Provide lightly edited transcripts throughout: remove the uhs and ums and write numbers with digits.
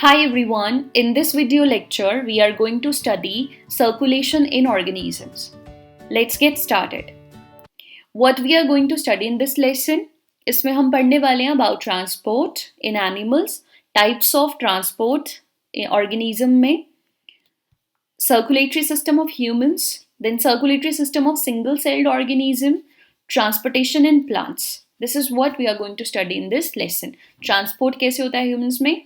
Hi everyone, in this video lecture we are going to study circulation in organisms. Let's get started. What we are going to study in this lesson, इसमें हम पढ़ने वाले हैं about transport in animals, types of transport in organism में, circulatory system of humans, then circulatory system of single-celled organism, transportation in plants. This is what we are going to study in this lesson. Transport कैसे होता है humans में,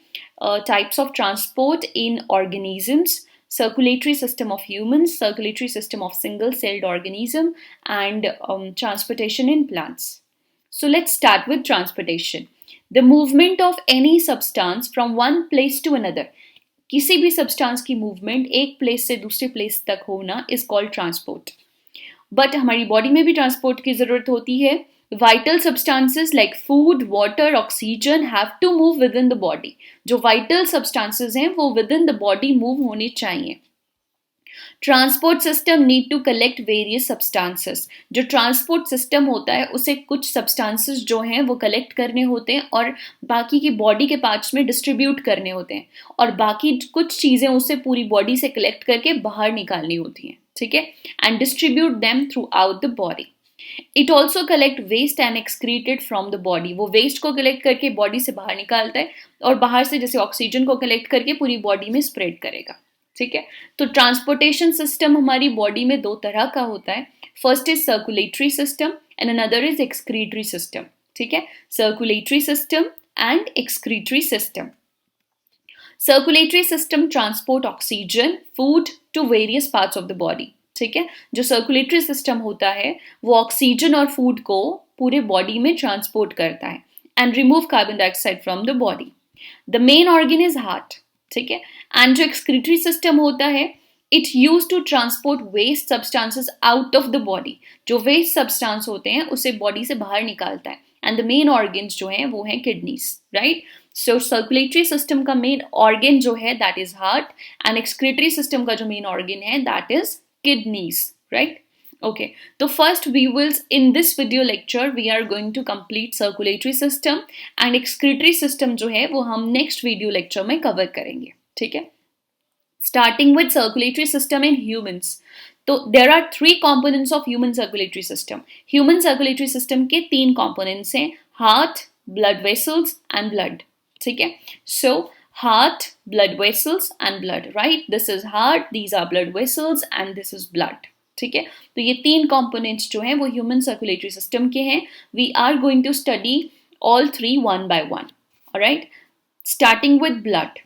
types of transport in organisms, circulatory system of humans, circulatory system of single-celled organism, and transportation in plants. So let's start with transportation. The movement of any substance from one place to another. किसी भी substance की movement एक place से दूसरे place तक होना is called transport. But हमारी body में भी ट्रांसपोर्ट की जरूरत होती है. Vital substances like food, water, oxygen have to move within the body. जो वाइटल सब्सटेंसेस हैं वो within the body move होने चाहिए. Transport system need to collect various substances. जो ट्रांसपोर्ट सिस्टम होता है उसे कुछ सब्सटेंसेस जो हैं वो कलेक्ट करने होते हैं और बाकी की बॉडी के पार्ट्स में डिस्ट्रीब्यूट करने होते हैं, और बाकी कुछ चीज़ें उसे पूरी बॉडी से कलेक्ट करके बाहर निकालनी होती हैं. ठीक है, and distribute them throughout the body. It also collect waste and excreted from the body. वो वेस्ट को कलेक्ट करके बॉडी से बाहर निकालता है और बाहर से जैसे ऑक्सीजन को कलेक्ट करके पूरी बॉडी में स्प्रेड करेगा. ठीक है, तो ट्रांसपोर्टेशन सिस्टम हमारी बॉडी में दो तरह का होता है. First is circulatory system and another is excretory system. ठीक है, circulatory system and excretory system. Circulatory system transport oxygen, food to various parts of the body. ठीक है, जो सर्कुलेटरी सिस्टम होता है वो ऑक्सीजन और फूड को पूरे बॉडी में ट्रांसपोर्ट करता है and remove carbon dioxide from the body. The main organ is heart. ठीक है, एंड जो एक्सक्रीटरी सिस्टम होता है it use to transport waste substances out of the body. जो वेस्ट सब्सटेंस होते हैं उसे बॉडी से बाहर निकालता है. एंड द मेन ऑर्गन्स जो हैं वो हैं किडनीज. राइट, सो सर्कुलेटरी सिस्टम का मेन ऑर्गन जो है that is heart, and excretory system का जो मेन ऑर्गन है that is kidneys. Right, okay, so first we will, in this video lecture we are going to complete circulatory system, and excretory system जो है वो हम next video lecture में cover करेंगे. ठीक है, starting with circulatory system in humans. तो there are three components of human circulatory system. Human circulatory system के तीन components हैं, heart, blood vessels and blood. ठीक है, so heart, blood vessels and blood. Right, this is heart, these are blood vessels and this is blood. ठीक है, तो ये तीन components जो हैं वो human circulatory system के हैं. We are going to study all three one by one. Alright, starting with blood.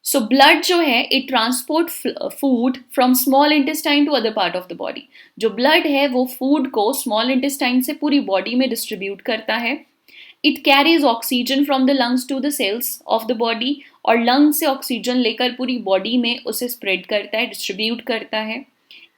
So blood जो है it transport food from small intestine to other part of the body. जो blood है वो food को small intestine से पूरी body में distribute करता है. It carries oxygen from the lungs to the cells of the body, और लंग से ऑक्सीजन लेकर पूरी बॉडी में उसे स्प्रेड करता है, डिस्ट्रीब्यूट करता है.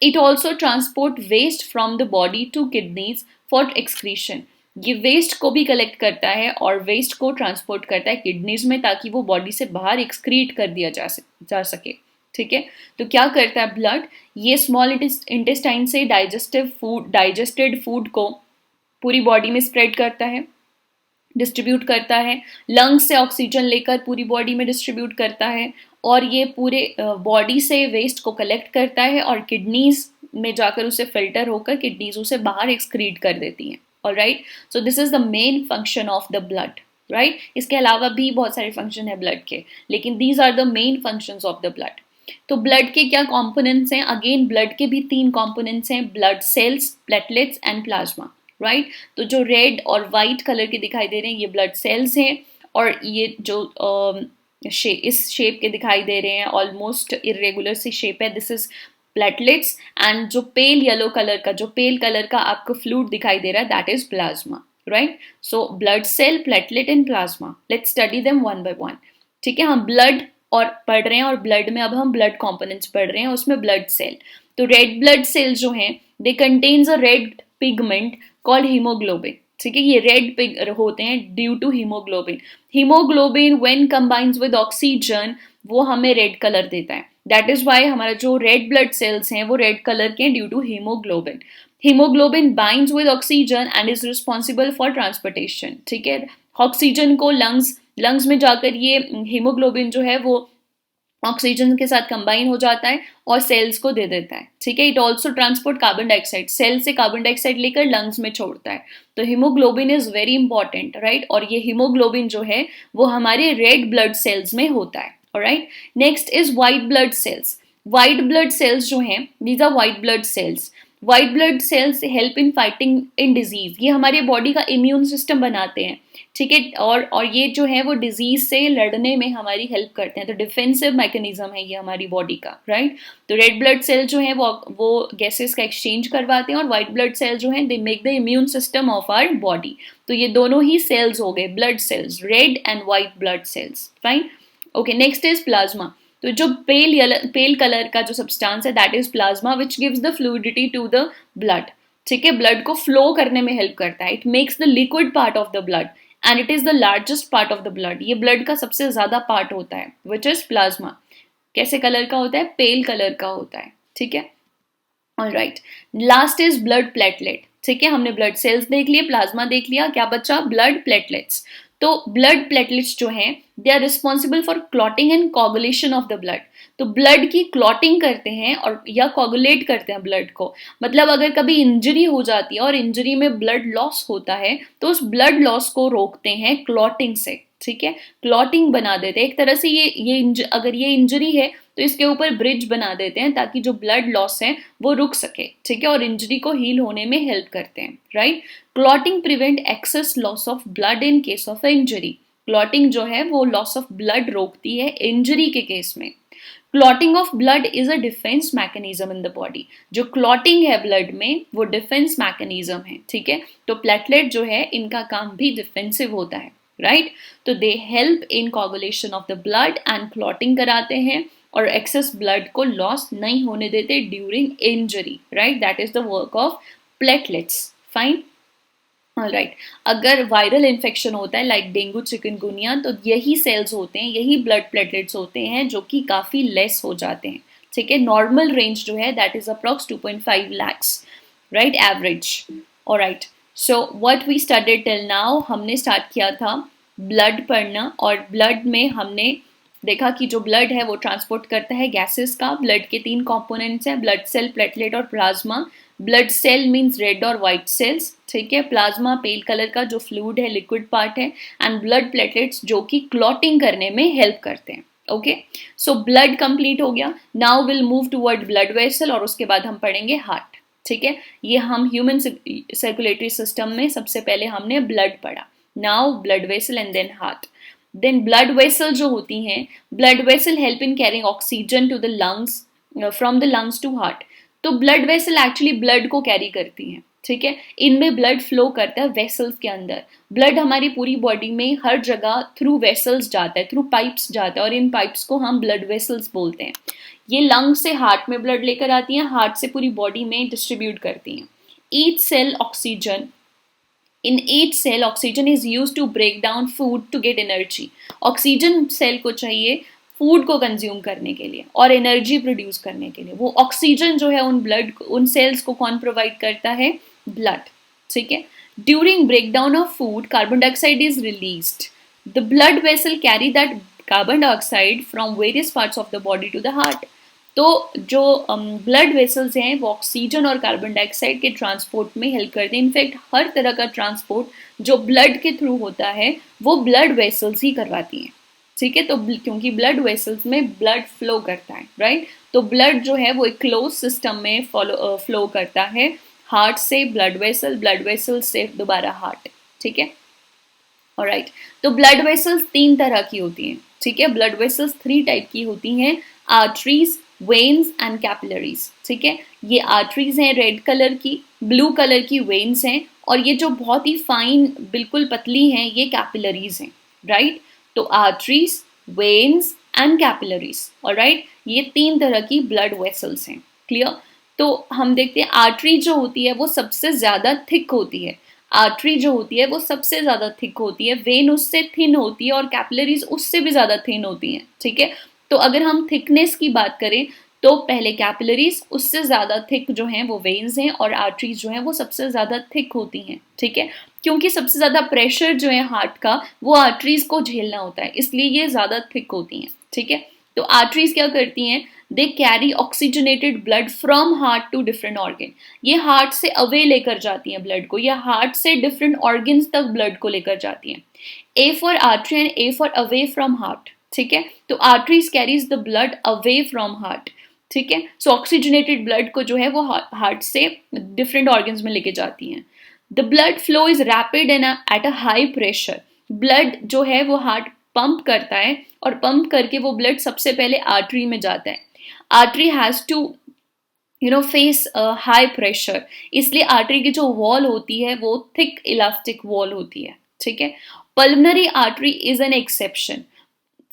It also transport waste from the body to kidneys for excretion. ये वेस्ट को भी कलेक्ट करता है और वेस्ट को ट्रांसपोर्ट करता है किडनीज में ताकि वो बॉडी से बाहर एक्सक्रीट कर दिया जा सके. ठीक है, तो क्या करता है ब्लड, ये स्मॉल इंटेस्टाइन से डाइजेस्टेड फूड को पूरी बॉडी में स्प्रेड करता है, डिस्ट्रीब्यूट करता है. लंग्स से ऑक्सीजन लेकर पूरी बॉडी में डिस्ट्रीब्यूट करता है, और ये पूरे बॉडी से वेस्ट को कलेक्ट करता है और किडनीज में जाकर उसे फिल्टर होकर किडनीज उसे बाहर एक्सक्रीट कर देती हैं. Alright, so this is the main function of the blood. Right, इसके अलावा भी बहुत सारे फंक्शन है ब्लड के, लेकिन these are the main functions of the blood. तो ब्लड के क्या कॉम्पोनेंट्स हैं? अगेन ब्लड के भी तीन कॉम्पोनेंट्स हैं, blood cells, platelets and plasma. Right, तो जो रेड और वाइट कलर के दिखाई दे रहे हैं ये ब्लड सेल्स हैं, और ये जो इस शेप के दिखाई दे रहे हैं ऑलमोस्ट इरेगुलर सी शेप है, दिस इज प्लेटलेट्स. एंड जो पेल येलो कलर का आपको फ्लूइड दिखाई दे रहा है that is plasma. Right, so blood cell, platelet and plasma, let's study them one by one. ठीक है, हम ब्लड और पढ़ रहे हैं, और ब्लड में अब हम ब्लड कॉम्पोनेंट्स पढ़ रहे हैं, उसमें ब्लड सेल. तो रेड ब्लड सेल्स जो हैं they contains a red pigment called haemoglobin. ठीक है, ये रेड होते हैं due to haemoglobin. Haemoglobin when combines with oxygen वो हमें रेड कलर देता है. दैट इज वाई हमारा जो रेड ब्लड सेल्स हैं वो रेड कलर के हैं due to haemoglobin. Haemoglobin binds with oxygen and is responsible for transportation. ठीक है, ऑक्सीजन को लंग्स में जाकर ये हीमोग्लोबिन जो है वो ऑक्सीजन के साथ कंबाइन हो जाता है और सेल्स को दे देता है, ठीक है। It also transport carbon dioxide, cell से कार्बन डाइऑक्साइड लेकर लंग्स में छोड़ता है। तो haemoglobin is very important, right. और ये हीमोग्लोबिन जो है वो हमारे रेड ब्लड सेल्स में होता है, alright. Next is white blood cells. White blood cells जो हैं, these are white blood cells. White blood cells help in fighting in disease, ये हमारे बॉडी का इम्यून सिस्टम बनाते हैं, ठीक है। और ये जो है वो डिजीज से लड़ने में हमारी हेल्प करते हैं। तो डिफेंसिव मैकेनिज्म है ये हमारी बॉडी का, राइट। तो रेड ब्लड सेल जो है वो गैसेस का एक्सचेंज करवाते हैं, और व्हाइट ब्लड सेल जो है they make the immune system of our body. तो ये दोनों ही सेल्स हो गए blood cells, red and white blood cells, fine. Okay, next is plasma. तो जो पेल कलर का जो सब्सटेंस है that is plasma, which gives the fluidity to the blood, ठीक है। ब्लड को फ्लो करने में हेल्प करता है। It makes the liquid part of the blood and it is the largest part of the blood. ये blood का सबसे ज्यादा पार्ट होता है, विच इज प्लाज्मा। कैसे कलर का होता है? पेल कलर का होता है, ठीक है। Alright, last is blood platelet, ठीक है। हमने ब्लड सेल्स देख लिए, प्लाज्मा देख लिया, क्या बचा? Blood platelets. तो ब्लड प्लेटलेट्स जो हैं they are responsible for clotting and coagulation of the blood. तो ब्लड की क्लॉटिंग करते हैं और या कोगुलेट करते हैं ब्लड को। मतलब अगर कभी इंजरी हो जाती है और इंजरी में ब्लड लॉस होता है तो उस ब्लड लॉस को रोकते हैं क्लॉटिंग से, ठीक है। क्लॉटिंग बना देते हैं एक तरह से। अगर ये इंजरी है तो इसके ऊपर ब्रिज बना देते हैं ताकि जो ब्लड लॉस है वो रुक सके, ठीक है, और इंजरी को हील होने में हेल्प करते हैं, right. Clotting prevent excess loss of blood in case of injury. Clotting जो है वो लॉस ऑफ ब्लड रोकती है इंजरी के केस में। Clotting of blood is a defence mechanism in the body. जो क्लॉटिंग है ब्लड में वो डिफेंस मैकेनिज्म है, ठीक है। तो प्लेटलेट जो है इनका काम भी डिफेंसिव होता है, राइट। तो they help in coagulation of the blood and clotting कराते हैं और एक्सेस ब्लड को लॉस नहीं होने देते during injury, right. That is the work of platelets, fine. Alright, अगर वायरल इन्फेक्शन होता है लाइक डेंगू चिकनगुनिया तो यही सेल्स होते हैं, यही ब्लड प्लेटलेट्स होते हैं जो कि काफ़ी लेस हो जाते हैं, ठीक है। नॉर्मल रेंज जो है that is approx 2.5 lakhs, right, average. Alright, so what we studied till now, हमने स्टार्ट किया था ब्लड पढ़ना, और ब्लड में हमने देखा कि जो ब्लड है वो ट्रांसपोर्ट करता है गैसेस का। ब्लड के 3 कंपोनेंट्स हैं, ब्लड सेल, प्लेटलेट और plasma. Blood cell means red और वाइट सेल्स, ठीक है। प्लाज्मा पेल कलर का जो फ्लूइड है, लिक्विड पार्ट है, एंड ब्लड प्लेटलेट्स जो कि क्लॉटिंग करने में हेल्प करते हैं। ओके, सो ब्लड कंप्लीट हो गया। Now will move toward blood vessel, और उसके बाद हम पढ़ेंगे हार्ट, ठीक है। ये हम ह्यूमन सर्कुलेटरी सिस्टम में सबसे पहले हमने ब्लड पढ़ा। Now blood vessel and then heart. Then blood vessel जो होती हैं, blood vessel help in carrying oxygen to the lungs, from the lungs to heart. तो ब्लड वेसल एक्चुअली ब्लड को कैरी करती हैं, ठीक है। इनमें ब्लड फ्लो करता है वेसल्स के अंदर। ब्लड हमारी पूरी बॉडी में हर जगह थ्रू वेसल्स जाता है, थ्रू पाइप्स जाता है, और इन पाइप्स को हम ब्लड वेसल्स बोलते हैं। ये लंग से हार्ट में ब्लड लेकर आती हैं, हार्ट से पूरी बॉडी में डिस्ट्रीब्यूट करती हैं। Each cell oxygen, in each cell oxygen is used to break down food to get energy। Oxygen cell को चाहिए फूड को कंज्यूम करने के लिए और एनर्जी प्रोड्यूस करने के लिए। वो ऑक्सीजन जो है उन सेल्स को कौन प्रोवाइड करता है? ब्लड, ठीक है। During breakdown of food carbon dioxide is released. The blood vessel carry that carbon dioxide from various parts of the body to the heart. तो जो ब्लड वेसल्स हैं वो ऑक्सीजन और कार्बन डाइऑक्साइड के ट्रांसपोर्ट में help करते हैं। In fact हर तरह का ट्रांसपोर्ट जो ब्लड के थ्रू होता है वो ब्लड वेसल्स ही करवाती हैं, ठीक है। तो क्योंकि ब्लड वेसल्स में ब्लड फ्लो करता है, राइट। तो ब्लड जो है वो एक क्लोज सिस्टम में फ्लो करता है, हार्ट से ब्लड वेसल से दोबारा हार्ट, ठीक है। ऑलराइट, तो ब्लड वेसल्स 3 तरह की होती हैं, ठीक है। ब्लड वेसल्स 3 टाइप की होती हैं, आर्टरीज, वेन्स एंड कैपिलरीज, ठीक है। ये आर्टरीज हैं रेड कलर की, ब्लू कलर की वेन्स हैं, और ये जो बहुत ही फाइन बिल्कुल पतली हैं ये कैपिलरीज हैं, राइट। तो arteries, veins and capillaries, alright, ये 3 तरह की ब्लड वेसल्स हैं, क्लियर। तो हम देखते हैं आर्टरी जो होती है वो सबसे ज्यादा थिक होती है। आर्टरी जो होती है वो सबसे ज्यादा थिक होती है, वेन उससे थिन होती है, और कैपिलरीज उससे भी ज्यादा थिन होती हैं, ठीक है। तो अगर हम थिकनेस की बात करें तो पहले कैपिलरीज, उससे ज़्यादा थिक जो हैं वो वेन्स हैं, और आर्टरीज जो हैं वो सबसे ज़्यादा थिक होती हैं, ठीक है। क्योंकि सबसे ज़्यादा प्रेशर जो है हार्ट का वो आर्टरीज को झेलना होता है, इसलिए ये ज़्यादा थिक होती हैं, ठीक है। तो आर्टरीज क्या करती हैं, they carry oxygenated blood from heart to different organ. ये हार्ट से अवे लेकर जाती हैं ब्लड को, या हार्ट से डिफरेंट ऑर्गन्स तक ब्लड को लेकर जाती हैं। ए for artery and A for away from heart, ठीक है। तो arteries carries the blood away from heart, ठीक है। सो ऑक्सीजनेटेड ब्लड को जो है वो हार्ट से डिफरेंट ऑर्गन्स में लेके जाती हैं। The blood flow is rapid and at a high pressure. Blood जो है वो हार्ट पंप करता है, और पंप करके वो ब्लड सबसे पहले आर्टरी में जाता है। Artery has to face high pressure, इसलिए आर्टरी की जो वॉल होती है वो थिक इलास्टिक वॉल होती है, ठीक है। Pulmonary artery is an exception.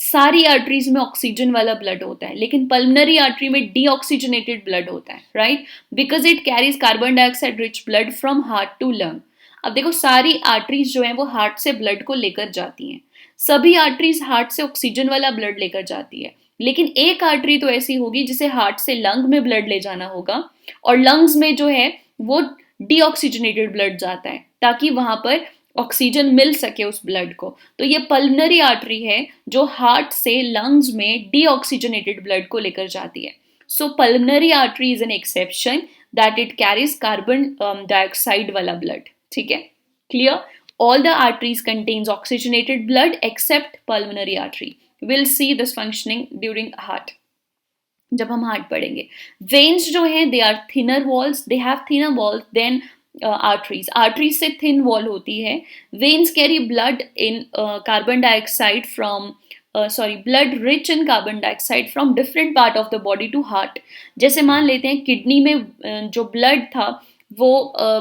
सारी आर्टरीज में ऑक्सीजन वाला ब्लड होता है, लेकिन पल्मनरी आर्टरी में डीऑक्सीजनेटेड ब्लड होता है, right, because it carries carbon dioxide rich blood from heart to lung. अब देखो, सारी आर्टरीज जो है वो हार्ट से ब्लड को लेकर जाती हैं, सभी आर्टरीज हार्ट से ऑक्सीजन वाला ब्लड लेकर जाती है, लेकिन एक आर्टरी तो ऐसी होगी जिसे हार्ट से लंग में ब्लड ले जाना होगा, और लंग्स में जो है वो डीऑक्सीजनेटेड ब्लड जाता है ताकि वहां पर ऑक्सीजन मिल सके उस ब्लड को। तो ये पल्मनरी आर्टरी है जो हार्ट से लंग्स में डीऑक्सीजनेटेड ब्लड को लेकर जाती है। So pulmonary artery is an exception that it carries carbon dioxide वाला ब्लड, ठीक है, clear. All the arteries contains oxygenated blood except pulmonary artery. We'll see this functioning during heart. जब हम हार्ट पढ़ेंगे। वेन्स जो हैं they are thinner walls, they have thinner walls than arteries. Arteries से thin wall होती है। Veins carry blood in carbon dioxide from blood rich in carbon dioxide from different part of the body to heart. जैसे मान लेते हैं kidney में जो blood था वो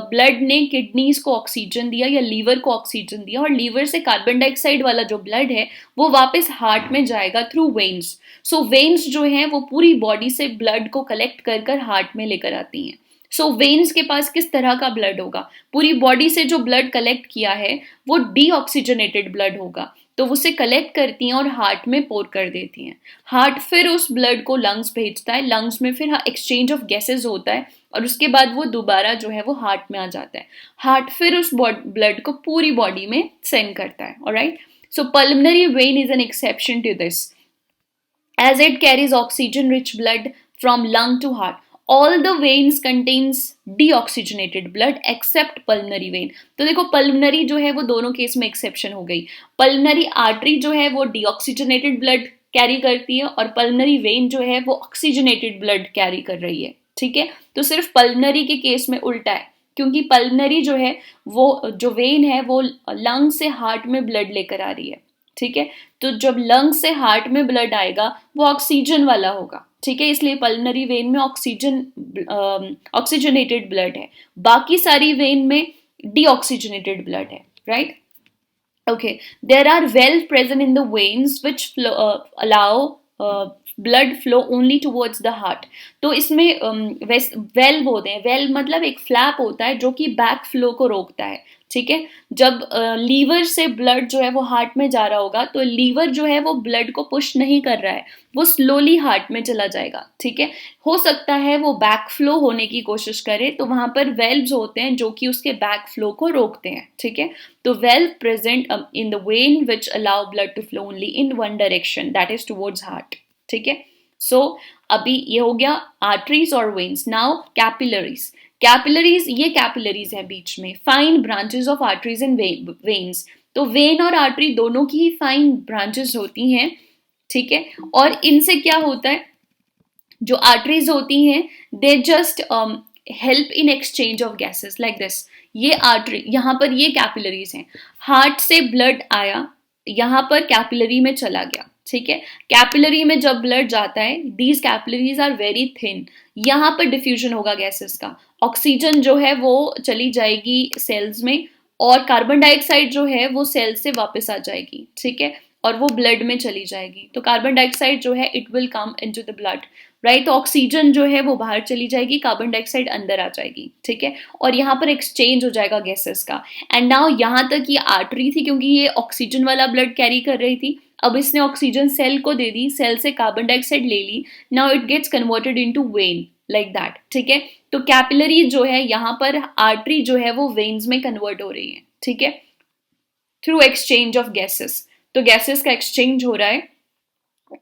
ब्लड ने किडनीज को ऑक्सीजन दिया या लीवर को ऑक्सीजन दिया, और लीवर से कार्बन डाइऑक्साइड वाला जो ब्लड है वो वापस हार्ट में जाएगा थ्रू वेन्स। सो वेन्स जो हैं वो पूरी बॉडी से ब्लड को कलेक्ट कर कर हार्ट में लेकर आती हैं। सो वेन्स के पास किस तरह का ब्लड होगा, पूरी बॉडी से जो ब्लड कलेक्ट किया है वो डीऑक्सीजनेटेड ब्लड होगा, तो उसे कलेक्ट करती हैं और हार्ट में पोर कर देती हैं। हार्ट फिर उस ब्लड को लंग्स भेजता है, लंग्स में फिर एक्सचेंज ऑफ गैसेज होता है, और उसके बाद वो दोबारा जो है वो हार्ट में आ जाता है। हार्ट फिर उस ब्लड को पूरी बॉडी में सेंड करता है, alright. So pulmonary vein is an exception to this, as it carries oxygen rich blood from lung to heart. All the veins contains deoxygenated blood except pulmonary vein. तो देखो pulmonary जो है वो दोनों case में exception हो गई। pulmonary artery जो है वो deoxygenated blood कैरी करती है, और pulmonary vein जो है वो oxygenated blood कैरी कर रही है, ठीक है। तो सिर्फ pulmonary के केस में उल्टा है, क्योंकि पल्मनरी जो है वो जो वेन है वो लंग से हार्ट में ब्लड लेकर आ रही है, ठीक है। तो जब लंग से हार्ट में ब्लड आएगा वो ऑक्सीजन वाला होगा, ठीक है, इसलिए पल्मनरी वेन में ऑक्सीजनेटेड ब्लड है, बाकी सारी वेन में डीऑक्सीजनेटेड ब्लड है, right. Okay, there are valve present in the veins which allow blood flow only towards the heart. तो इसमें वेल्व होते हैं, वेल्व मतलब एक फ्लैप होता है जो कि बैक फ्लो को रोकता है, ठीक है। जब लीवर से ब्लड जो है वो हार्ट में जा रहा होगा तो लीवर जो है वो ब्लड को पुश नहीं कर रहा है, वो स्लोली हार्ट में चला जाएगा, ठीक है। हो सकता है वो बैक फ्लो होने की कोशिश करे, तो वहां पर वेल्व्स होते हैं जो कि उसके बैक फ्लो को रोकते हैं, ठीक है। तो valve present in the vein which allow blood to flow only in one direction, that is towards heart, ठीक है। सो अभी ये हो गया आर्टरीज और वेन्स। Now capillaries. कैपिलरीज, ये कैपिलरीज है बीच में, fine branches of arteries and veins. तो वेन और आर्टरी दोनों की ही फाइन ब्रांचेस होती हैं, ठीक है। और इनसे क्या होता है, जो आर्टरीज होती हैं they just help in exchange of gases like this. ये आर्टरी, यहाँ पर ये कैपिलरीज हैं, हार्ट से ब्लड आया, यहाँ पर कैपिलरी में चला गया, ठीक है। कैपिलरी में जब ब्लड जाता है, these capillaries are very thin, यहाँ पर डिफ्यूजन होगा गैसेस का, ऑक्सीजन जो है वो चली जाएगी सेल्स में, और कार्बन डाइऑक्साइड जो है वो सेल से वापस आ जाएगी, ठीक है, और वो ब्लड में चली जाएगी। तो कार्बन डाइऑक्साइड जो है it will come into the blood, right. तो ऑक्सीजन जो है वो बाहर चली जाएगी, कार्बन डाइऑक्साइड अंदर आ जाएगी, ठीक है, और यहाँ पर एक्सचेंज हो जाएगा गैसेस का। एंड नाउ यहाँ तक ये आर्टरी थी क्योंकि ये ऑक्सीजन वाला ब्लड कैरी कर रही थी, अब इसने ऑक्सीजन सेल को दे दी, सेल से कार्बन डाइऑक्साइड ले ली, now it gets converted into vein like that, ठीक है। तो कैपिलरी जो है यहाँ पर आर्टरी जो है वो वेन्स में कन्वर्ट हो रही है, ठीक है, थ्रू एक्सचेंज ऑफ गैसेस। तो गैसेस का एक्सचेंज हो रहा है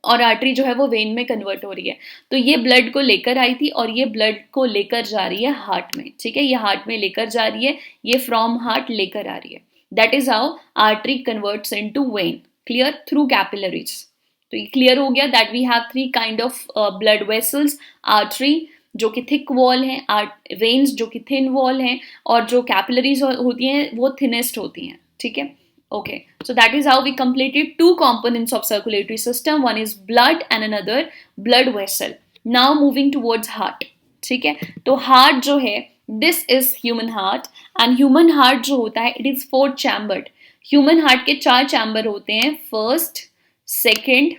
और आर्टरी जो है वो वेन में कन्वर्ट हो रही है। तो ये ब्लड को लेकर आई थी और ये ब्लड को लेकर जा रही है हार्ट में, ठीक है, ये हार्ट में लेकर जा रही है, ये फ्रॉम हार्ट लेकर आ रही है। That is how artery converts into vein, clear, through capillaries. तो ये क्लियर हो गया that we have three kind of blood vessels, artery जो कि थिक वॉल हैं, वेन्स जो कि थिन वॉल हैं, और जो कैपिलरीज होती हैं वो थिनेस्ट होती हैं, ठीक है। Okay, so that is how we completed two components of circulatory system. One is blood and another blood vessel. Now moving towards heart. ठीक है, तो heart जो है, this is human heart, and human heart जो होता है, it is four chambered. Human heart के चार chamber होते हैं, first, second,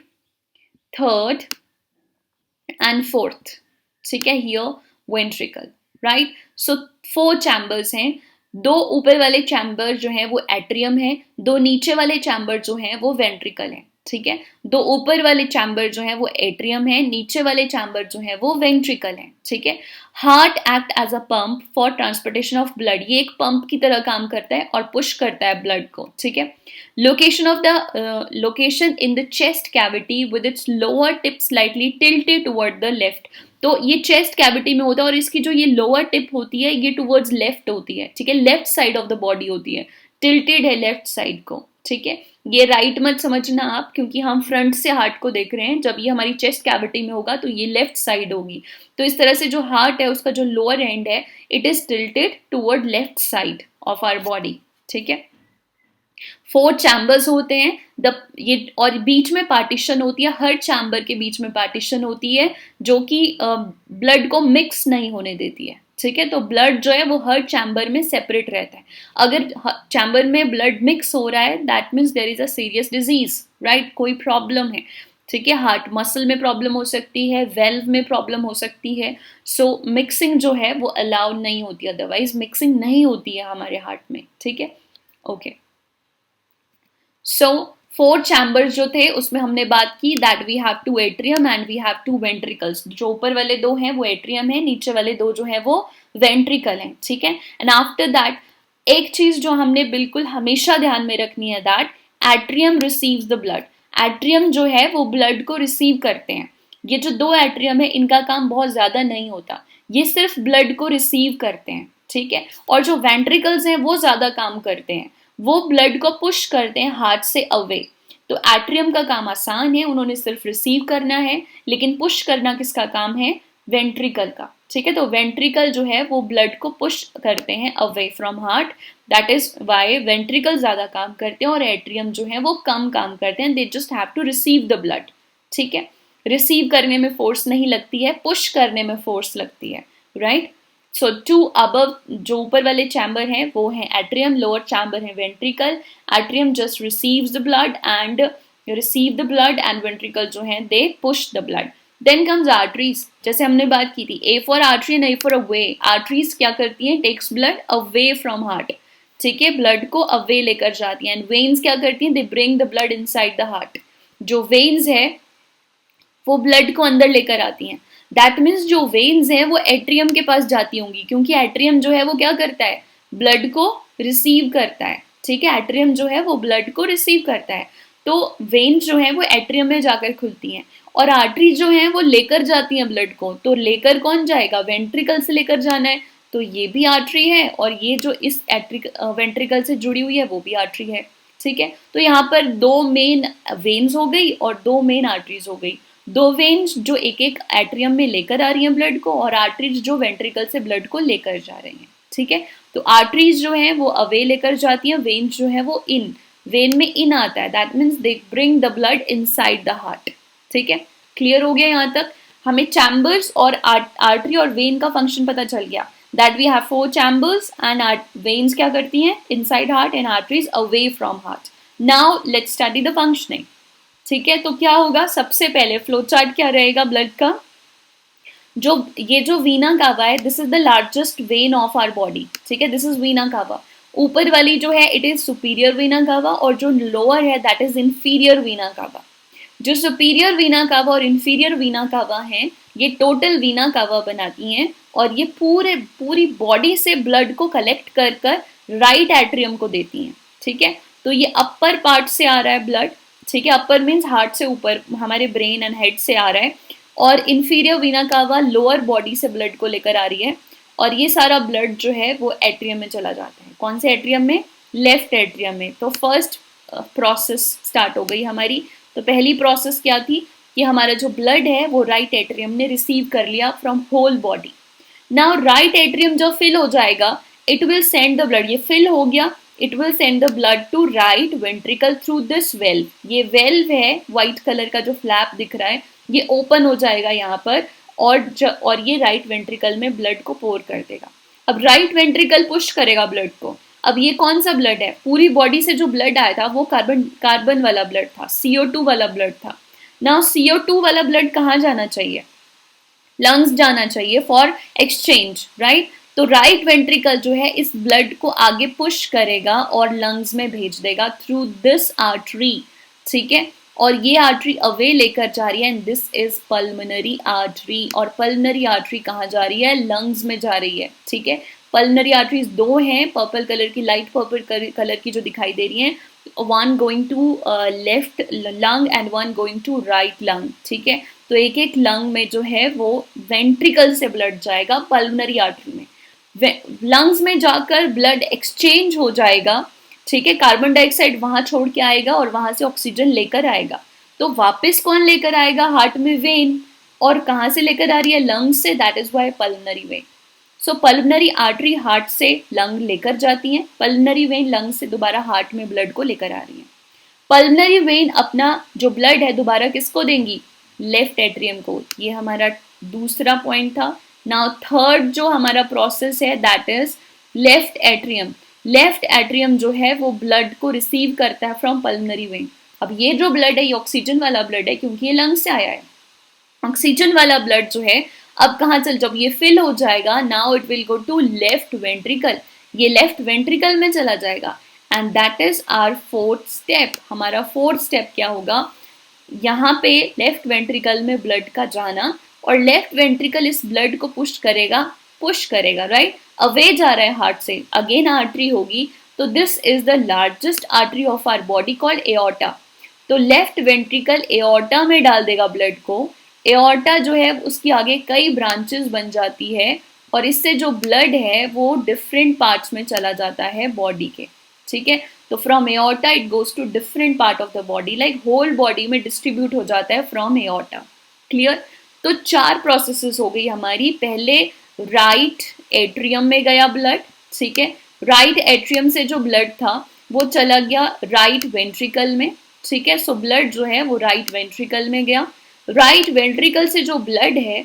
third and fourth. ठीक है, here ventricle, right? So four chambers हैं। दो ऊपर वाले चैम्बर जो हैं वो एट्रियम है, दो नीचे वाले चैम्बर जो हैं वो वेंट्रिकल है, ठीक है। दो ऊपर वाले चैम्बर जो हैं वो एट्रियम है, नीचे वाले चैम्बर जो हैं वो वेंट्रिकल है, ठीक है। Heart act as a pump for transportation of blood, ये एक पंप की तरह काम करता है और पुश करता है ब्लड को, ठीक है। Location in the chest cavity with its lower tip slightly tilted toward the left. तो ये चेस्ट कैविटी में होता है और इसकी जो ये लोअर टिप होती है ये टुवर्ड्स लेफ्ट होती है, ठीक है, left side of the body होती है, टिल्टेड है लेफ्ट साइड को, ठीक है। ये राइट मत समझना आप, क्योंकि हम फ्रंट से हार्ट को देख रहे हैं, जब ये हमारी चेस्ट कैविटी में होगा तो ये लेफ्ट साइड होगी। तो इस तरह से जो हार्ट है उसका जो लोअर एंड है it is tilted toward left side of our body, ठीक है। फोर चैम्बर्स होते हैं, ये और बीच में पार्टीशन होती है, हर चैम्बर के बीच में पार्टीशन होती है जो कि ब्लड को मिक्स नहीं होने देती है, ठीक है। तो ब्लड जो है वो हर चैम्बर में सेपरेट रहता है। अगर चैम्बर में ब्लड मिक्स हो रहा है that means there is a serious disease, right, कोई प्रॉब्लम है, ठीक है। हार्ट मसल में प्रॉब्लम हो सकती है, वेल्व में प्रॉब्लम हो सकती है। सो मिक्सिंग जो है वो अलाउड नहीं होती, अदरवाइज मिक्सिंग नहीं होती है हमारे हार्ट में, ठीक है। ओके, सो फोर चैम्बर्स जो थे उसमें हमने बात की that we have two atrium and we have two ventricles. जो ऊपर वाले दो हैं वो एट्रियम है, नीचे वाले दो जो हैं वो वेंट्रिकल हैं, ठीक है। एंड आफ्टर दैट एक चीज जो हमने बिल्कुल हमेशा ध्यान में रखनी है that atrium receives the blood. Atrium जो है वो ब्लड को रिसीव करते हैं। ये जो दो एट्रियम है इनका काम बहुत ज्यादा नहीं होता, ये सिर्फ ब्लड को रिसीव करते हैं, ठीक है। और जो वेंट्रिकल्स हैं वो ज्यादा काम करते हैं, वो ब्लड को पुश करते हैं हार्ट से अवे। तो एट्रियम का काम आसान है, उन्होंने सिर्फ रिसीव करना है, लेकिन पुश करना किसका काम है, वेंट्रिकल का, ठीक है। तो वेंट्रिकल जो है वो ब्लड को पुश करते हैं away from heart, that is why ventricle ज्यादा काम करते हैं और एट्रियम जो है वो कम काम करते हैं, they just have to receive the blood, ठीक है। रिसीव करने में फोर्स नहीं लगती है, पुश करने में फोर्स लगती है, राइट। सो टू अबव जो ऊपर वाले चैम्बर हैं वो हैं एट्रियम, लोअर चैम्बर है ventricle. Atrium just receives the blood and ventricle जो है they push the blood. Then comes arteries, जैसे हमने बात की थी, A for artery and A for away. Arteries क्या करती हैं, takes blood away from heart, ठीक है, ब्लड को अवे लेकर जाती हैं। एंड वेन्स क्या करती हैं, they bring the blood inside the heart. जो वेन्स है वो ब्लड को अंदर लेकर आती हैं। दैट मीन्स जो वेन्स हैं वो एट्रियम के पास जाती होंगी, क्योंकि एट्रियम जो है वो क्या करता है, ब्लड को रिसीव करता है, ठीक है। एट्रियम जो है वो ब्लड को रिसीव करता है, तो वेन्स जो है वो एट्रियम में जाकर खुलती हैं और आर्टरी जो है वो लेकर जाती हैं ब्लड को। तो लेकर कौन जाएगा, वेंट्रिकल से लेकर जाना है, तो ये भी आर्टरी है और ये जो इस वेंट्रिकल से जुड़ी हुई है वो भी आर्टरी है, ठीक है। तो यहाँ पर दो मेन वेन्स हो गई और दो मेन आर्टरीज हो गई। दो वेन्स जो एक एक एट्रियम में लेकर आ रही हैं ब्लड को और आर्टरीज जो वेंट्रिकल से ब्लड को लेकर जा रही हैं, ठीक है। तो आर्टरीज जो हैं वो अवे लेकर जाती हैं, वेन्स जो है वो इन, वेन में इन आता है, that means they bring the blood inside the heart, ठीक है। क्लियर हो गया यहाँ तक, हमें चैम्बर्स और आर्टरी और वेन का फंक्शन पता चल गया that we have four chambers and veins क्या करती हैं, inside heart and arteries away from heart. Now let's study the functioning, ठीक है। तो क्या होगा, सबसे पहले फ्लो चार्ट क्या रहेगा ब्लड का, ये जो वीना कावा है this is the largest vein of our body, ठीक है, दिस इज वीना कावा। ऊपर वाली जो है इट इज सुपीरियर वीना कावा और जो लोअर है दैट इज इंफीरियर वीना कावा। जो सुपीरियर वीना कावा और इंफीरियर वीना कावा हैं, ये टोटल वीना कावा बनाती हैं और ये पूरी बॉडी से ब्लड को कलेक्ट कर कर राइट एट्रियम को देती हैं। ठीक है, तो ये अपर पार्ट से आ रहा है ब्लड। ठीक है, अपर मीन्स हार्ट से ऊपर, हमारे ब्रेन एंड हेड से आ रहा है, और इंफीरियर वीना कावा लोअर बॉडी से ब्लड को लेकर आ रही है, और ये सारा ब्लड जो है वो एट्रियम में चला जाता है। कौन से एट्रियम में? लेफ्ट एट्रियम में। तो फर्स्ट प्रोसेस स्टार्ट हो गई हमारी। तो पहली प्रोसेस क्या थी कि हमारा जो ब्लड है वो राइट एट्रियम ने रिसीव कर लिया from whole body. Now right atrium जब फिल हो जाएगा, it will send the blood, ये फिल हो गया, it will send the blood to right ventricle through this valve. ये वेल्व है, व्हाइट कलर का जो फ्लैप दिख रहा है, ये ओपन हो जाएगा यहाँ पर, और ये राइट वेंट्रिकल में ब्लड को पोर कर देगा। अब राइट वेंट्रिकल पुश करेगा ब्लड को। अब ये कौन सा ब्लड है? पूरी बॉडी से जो ब्लड आया था वो कार्बन वाला ब्लड था, CO2 वाला ब्लड था। नाउ CO2 वाला ब्लड कहाँ जाना चाहिए? लंग्स जाना चाहिए फॉर एक्सचेंज, राइट। तो राइट वेंट्रिकल जो है इस ब्लड को आगे पुश करेगा और लंग्स में भेज देगा थ्रू दिस आर्टरी। ठीक है, और ये आर्टरी अवे लेकर जा रही है, and this is pulmonary artery. और पल्मोनरी आर्टरी कहाँ जा रही है? लंग्स में जा रही है। ठीक है, पल्मोनरी आर्टरीज दो हैं, पर्पल कलर की, लाइट पर्पल कलर की जो दिखाई दे रही हैं, one going to left lung and one going to right lung. ठीक है, तो एक एक लंग में जो है वो वेंट्रिकल से ब्लड जाएगा पल्मोनरी आर्टरी में, लंग्स में जाकर ब्लड एक्सचेंज हो जाएगा। ठीक है, कार्बन डाइऑक्साइड वहां छोड़ के आएगा और वहां से ऑक्सीजन लेकर आएगा। तो वापस कौन लेकर आएगा? हार्ट में वेन। और कहाँ से लेकर आ रही है? लंग्स से, that is why pulmonary vein. So pulmonary artery heart से लंग लेकर जाती है, पल्मोनरी वेन लंग से दोबारा हार्ट में ब्लड को लेकर आ रही है। पल्मोनरी वेन अपना जो ब्लड है दोबारा किसको देंगी? लेफ्ट एट्रियम को। ये हमारा दूसरा पॉइंट था। नाउ थर्ड जो हमारा प्रोसेस है that is left atrium. Left atrium जो है वो ब्लड को रिसीव करता है फ्रॉम पल्मोनरी वेन। अब ये जो ब्लड है ये ऑक्सीजन वाला ब्लड है क्योंकि ये लंग से आया है। ऑक्सीजन वाला ब्लड जो है अब कहाँ चल, जब ये फिल हो जाएगा, now it will go to left ventricle. ये लेफ्ट वेंट्रिकल में चला जाएगा, and that is our fourth step. हमारा फोर्थ स्टेप क्या होगा? यहाँ पे लेफ्ट वेंट्रिकल में ब्लड का जाना, और लेफ्ट वेंट्रिकल इस ब्लड को पुश करेगा, राइट। अवे जा रहा है हार्ट से, अगेन आर्टरी होगी। तो this is the largest artery of our body called aorta. तो लेफ्ट वेंट्रिकल एओर्टा में डाल देगा ब्लड को। एओर्टा जो है उसकी आगे कई ब्रांचेस बन जाती है, और इससे जो ब्लड है वो डिफरेंट पार्ट्स में चला जाता है बॉडी के। ठीक है, तो from aorta it goes to different part of the body, like whole body में डिस्ट्रीब्यूट हो जाता है फ्रॉम एओर्टा। क्लियर? तो 4 प्रोसेसेस हो गई हमारी। पहले राइट एट्रियम में गया ब्लड। ठीक है, राइट एट्रियम से जो ब्लड था वो चला गया राइट वेंट्रिकल में। ठीक है, सो ब्लड जो है वो राइट वेंट्रिकल में गया। राइट वेंट्रिकल से जो ब्लड है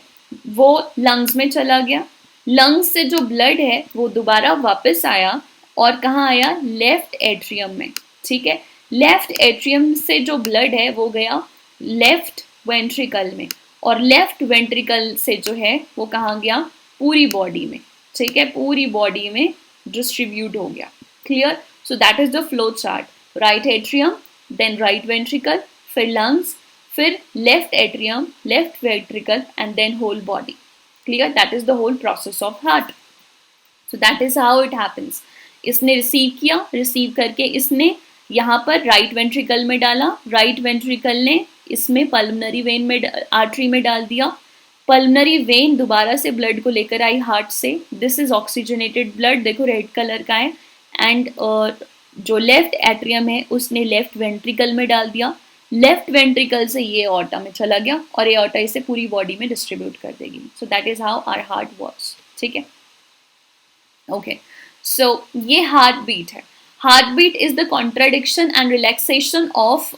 वो लंग्स में चला गया। लंग्स से जो ब्लड है वो दोबारा वापस आया, और कहाँ आया? लेफ्ट एट्रियम में। ठीक है, लेफ्ट एट्रियम से जो ब्लड है वो गया लेफ्ट वेंट्रिकल में, और लेफ्ट वेंट्रिकल से जो है वो कहाँ गया? पूरी बॉडी में। ठीक है, पूरी बॉडी में डिस्ट्रीब्यूट हो गया। Clear? So that is the flow chart. Right atrium, then right ventricle, फिर लंग्स, फिर left atrium, left ventricle, and then whole body. Clear? That is the whole process of heart. So that is how it happens. इसने receive किया, receive करके इसने यहाँ पर right ventricle में डाला, राइट वेंट्रिकल ने इसमें पल्मोनरी वेन में, आर्टरी में डाल दिया। पल्मोनरी वेन दोबारा से ब्लड को लेकर आई हार्ट से। दिस इज ऑक्सीजनेटेड ब्लड, देखो रेड कलर का है। एंड जो लेफ्ट एट्रियम है उसने लेफ्ट वेंट्रिकल में डाल दिया। लेफ्ट वेंट्रिकल से ये एओर्टा में चला गया, और एओर्टा इसे पूरी बॉडी में डिस्ट्रीब्यूट कर देगी। So that is how our heart works. ठीक है, ओके। सो ये हार्ट बीट है। Heart beat is the contradiction and relaxation of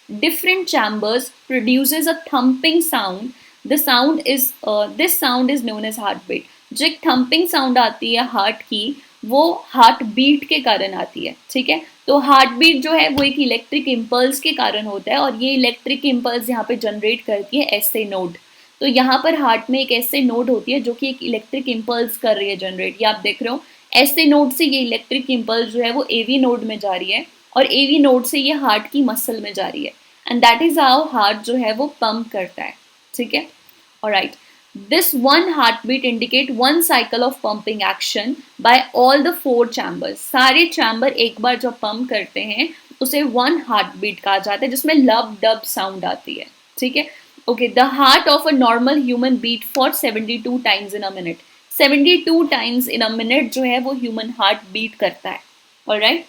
different chambers produces a thumping sound. This sound is known as heartbeat. जो एक thumping sound आती है heart की, वो हार्ट बीट के कारण आती है। ठीक है, तो हार्ट बीट जो है वो एक इलेक्ट्रिक इम्पल्स के कारण होता है, और ये इलेक्ट्रिक इम्पल्स यहाँ पे जनरेट करती है एसए नोड। तो यहाँ पर हार्ट में एक एसए नोड होती है जो कि एक इलेक्ट्रिक इम्पल्स कर रही है जनरेट। ये आप देख रहे हो, एसए नोड से ये इलेक्ट्रिक इम्पल्स जो है वो एवी नोड में जा रही है, और एवी नोड से ये हार्ट की मसल में जा रही है। And that is how heart जो है वो पंप करता है, ठीक है। Alright, this one heart beat indicate one cycle of pumping action by all the 4 chambers. सारे चैम्बर एक बार जब पंप करते हैं उसे वन हार्ट बीट कहा जाता है, जिसमें लब डब साउंड आती है, ठीक है। Okay, the heart of a normal human beat for 72 times in a minute. 72 times in a minute जो है वो ह्यूमन हार्ट बीट करता है। Alright,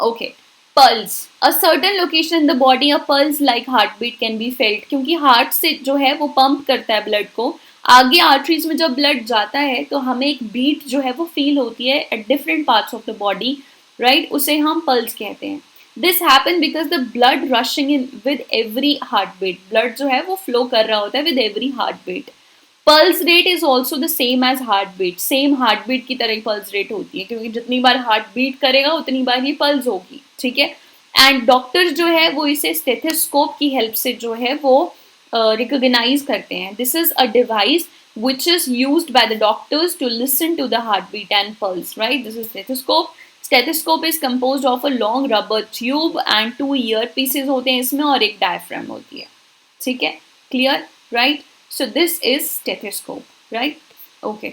okay, pulse, a certain location in the body a pulse like heart beat can be felt, क्योंकि heart से जो है वो पंप करता है ब्लड को, आगे आर्टरीज में जब ब्लड जाता है तो हमें एक बीट जो है वो फील होती है at different parts of the body, right, उसे हम पल्स कहते हैं। This happen because the blood rushing in with every heart beat, blood जो है वो फ्लो कर रहा होता है with every heart beat. Pulse rate is also the same as heart beat, same heart beat की तरह ही पल्स रेट होती है, क्योंकि जितनी बार हार्ट बीट करेगा उतनी बार ही पल्स होगी, ठीक है। एंड डॉक्टर्स जो है वो इसे स्टेथोस्कोप की हेल्प से जो है वो रिकॉग्नाइज करते हैं। This is a device which is used by the doctors to listen to the heartbeat and pulse, right? This is stethoscope. Stethoscope is composed of a long rubber tube and 2 earpieces होते हैं इसमें और एक diaphragm होती है, ठीक है, clear, right? So this is stethoscope, right? Okay.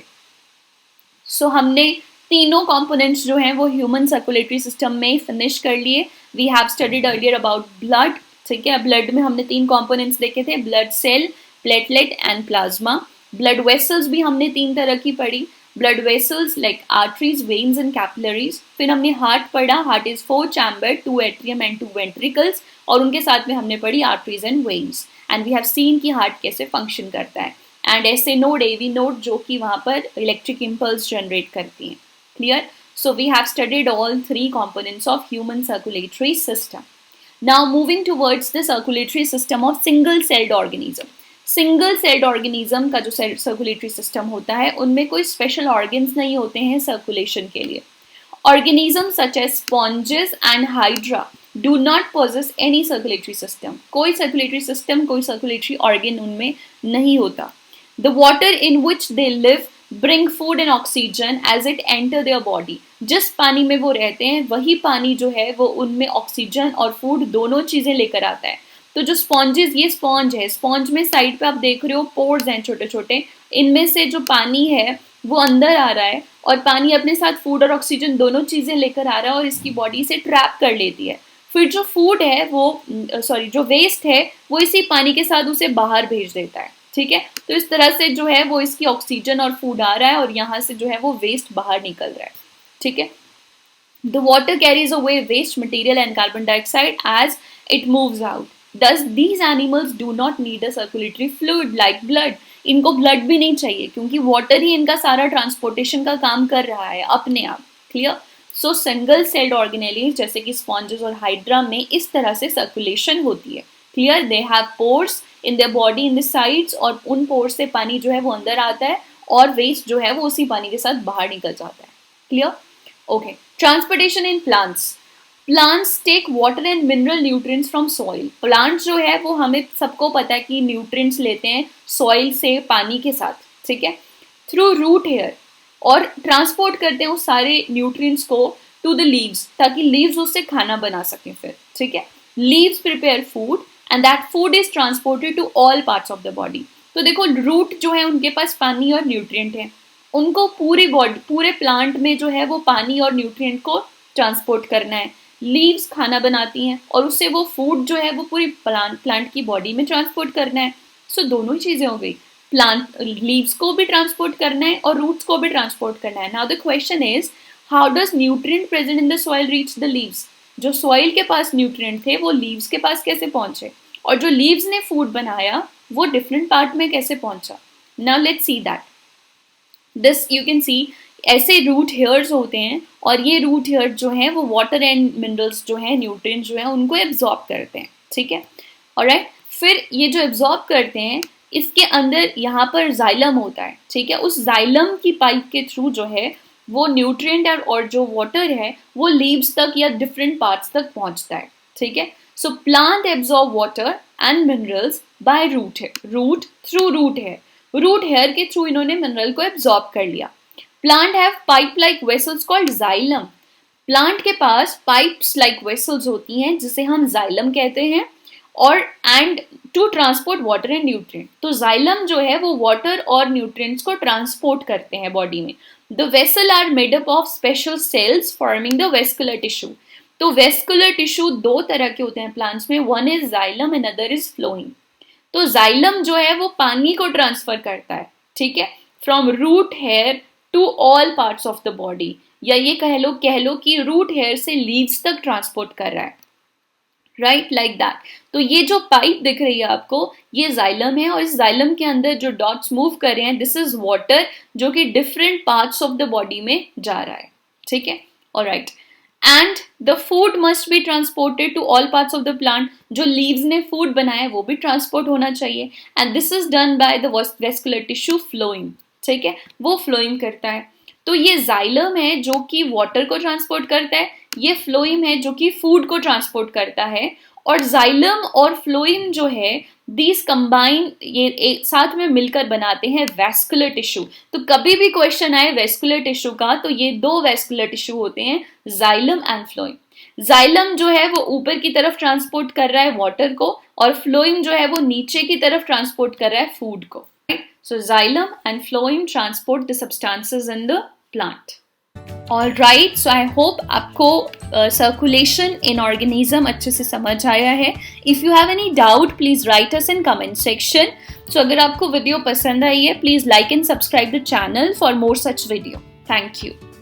So हमने तीनों components जो हैं वो human circulatory system में finish कर लिए. We have studied earlier about blood, ठीक है। ब्लड में हमने 3 components देखे थे, blood cell, platelet and plasma. Blood vessels भी हमने 3 तरह की पढ़ी, blood vessels like arteries, veins and capillaries. फिर हमने हार्ट पढ़ा, heart is 4 chamber, 2 atrium and 2 ventricles, और उनके साथ में हमने पढ़ी arteries and veins, and we have seen कि हार्ट कैसे फंक्शन करता है, एंड ऐसे नोड, एवी नोड, जो कि वहाँ पर इलेक्ट्रिक इम्पल्स जनरेट करती हैं, clear. So we have studied all 3 components of human circulatory system. Now moving towards the circulatory system of single celled organism. Single celled organism का जो circulatory system होता है उनमें कोई स्पेशल ऑर्गन्स नहीं होते हैं सर्कुलेशन के लिए। Organism such as sponges and hydra do not possess any circulatory system, कोई सर्कुलेटरी सिस्टम, कोई सर्कुलेटरी ऑर्गन उनमें नहीं होता। The water in which they live bring food and oxygen as it enter their body, जिस पानी में वो रहते हैं वही पानी जो है वो उनमें ऑक्सीजन और फूड दोनों चीज़ें लेकर आता है। तो जो स्पॉन्जेस, ये स्पॉन्ज है, स्पॉन्ज में साइड पे आप देख रहे हो पोर्स हैं छोटे छोटे, इनमें से जो पानी है वो अंदर आ रहा है और पानी अपने साथ फूड और ऑक्सीजन दोनों चीज़ें लेकर आ रहा है और इसकी बॉडी से ट्रैप कर लेती है। फिर जो फूड है वो जो वेस्ट है वो इसी पानी के साथ उसे बाहर भेज देता है, ठीक है। तो इस तरह से जो है वो इसकी ऑक्सीजन और फूड आ रहा है और यहाँ से जो है वो वेस्ट बाहर निकल रहा है, ठीक है। The water carries away waste material and carbon dioxide as it moves out. Thus, these animals do not need a circulatory fluid like blood. इनको ब्लड भी नहीं चाहिए क्योंकि वाटर ही इनका सारा ट्रांसपोर्टेशन का काम कर रहा है अपने आप, क्लियर। सो सिंगल सेल्ड ऑर्गेनेलीज जैसे कि स्पॉन्जेस और हाइड्रा में इस तरह से सर्कुलेशन होती है, clear. They have pores in their body in the sides, और उन पोर्स से पानी जो है वो अंदर आता है और वेस्ट जो है वो उसी पानी के साथ बाहर निकल जाता है, clear. Okay, transportation in plants. Plants take water and mineral nutrients from soil. Plants जो है वो हमें सबको पता है कि न्यूट्रिएंट्स लेते हैं सॉइल से पानी के साथ, ठीक है, थ्रू रूट हेयर, और ट्रांसपोर्ट करते हैं उस सारे न्यूट्रिएंट्स को टू द लीव्स ताकि लीव्स उससे खाना बना सकें फिर, ठीक है। Leaves prepare food and that food is transported to all parts of the body. तो देखो रूट जो है उनके पास पानी और न्यूट्रिएंट है, उनको पूरी बॉडी, पूरे प्लांट में जो है वो पानी और न्यूट्रिएंट को ट्रांसपोर्ट करना है। लीव्स खाना बनाती हैं और उससे वो फूड जो है वो पूरी प्लांट की बॉडी में ट्रांसपोर्ट करना है। सो दोनों ही चीज़ें हो गई, प्लांट लीव्स को भी ट्रांसपोर्ट करना है और रूट्स को भी ट्रांसपोर्ट करना है। Now the question is how does nutrient present in the soil reach the leaves. जो सॉइल के पास न्यूट्रिएंट थे वो लीव्स के पास कैसे पहुंचे, और जो लीव्स ने फूड बनाया वो डिफरेंट पार्ट में कैसे पहुंचा। Now let's see that. This you can see, ऐसे रूट हेयर्स होते हैं और ये रूट हेयर जो हैं वो वाटर एंड मिनरल्स जो हैं, न्यूट्रिएंट्स जो हैं, उनको एब्जॉर्ब करते हैं, ठीक है। ऑलराइट, फिर ये जो एब्जॉर्ब करते हैं इसके अंदर यहाँ पर जाइलम होता है, ठीक है। उस जाइलम की पाइप के थ्रू जो है वो न्यूट्रिएंट और जो वाटर है वो लीव्स तक या डिफरेंट पार्ट्स तक पहुँचता है, ठीक है। So plant absorb water and minerals by root through root hair. Root hair के थ्रू इन्होंने मिनरल को एब्जॉर्ब कर लिया। Plant have pipe-like vessels called xylem. Plant के पास पाइप्स लाइक वेसल्स होती हैं जिसे हम जाइलम कहते हैं, और and to transport water and nutrient. तो जाइलम जो है वो वाटर और न्यूट्रिएंट्स को ट्रांसपोर्ट करते हैं बॉडी में। The vessel are made up of special cells forming the vascular tissue. तो वेस्कुलर टिश्यू दो तरह के होते हैं प्लांट्स में, one is xylem and other is phloem. तो जाइलम जो है वो पानी को ट्रांसफर करता है, ठीक है, from root hair to all parts of the body, या ये कह लो कि रूट हेयर से लीव्स तक ट्रांसपोर्ट कर रहा है, राइट, लाइक दैट। तो ये जो पाइप दिख रही है आपको, ये जाइलम है, और इस जाइलम के अंदर जो डॉट्स मूव कर रहे हैं, दिस इज वाटर जो कि different parts of the body में जा रहा है, ठीक है, alright. And the food must be transported to all parts of the plant. जो लीव्स ने फूड बनाया है वो भी ट्रांसपोर्ट होना चाहिए, and this is done by the vascular tissue flowing, ठीक है, वो फ्लोइंग करता है। तो ये जाइलम है जो कि वाटर को ट्रांसपोर्ट करता है, ये फ्लोइम है जो कि फूड को ट्रांसपोर्ट करता है, और जाइलम और फ्लोइम जो है दीज कंबाइन, ये साथ में मिलकर बनाते हैं वेस्कुलर टिश्यू। तो कभी भी क्वेश्चन आए वेस्कुलर टिश्यू का, तो ये दो वेस्कुलर टिश्यू होते हैं, जाइलम एंड फ्लोइम। जाइलम जो है वो ऊपर की तरफ ट्रांसपोर्ट कर रहा है वाटर को, और फ्लोइम जो है वो नीचे की तरफ ट्रांसपोर्ट कर रहा है फूड को। So xylem and phloem transport the substances in the plant. Alright, so I hope आपको circulation in organism अच्छे से समझ आया है. If you have any doubt, please write us in comment section. So अगर आपको वीडियो पसंद आई है, please like and subscribe the channel for more such video. Thank you.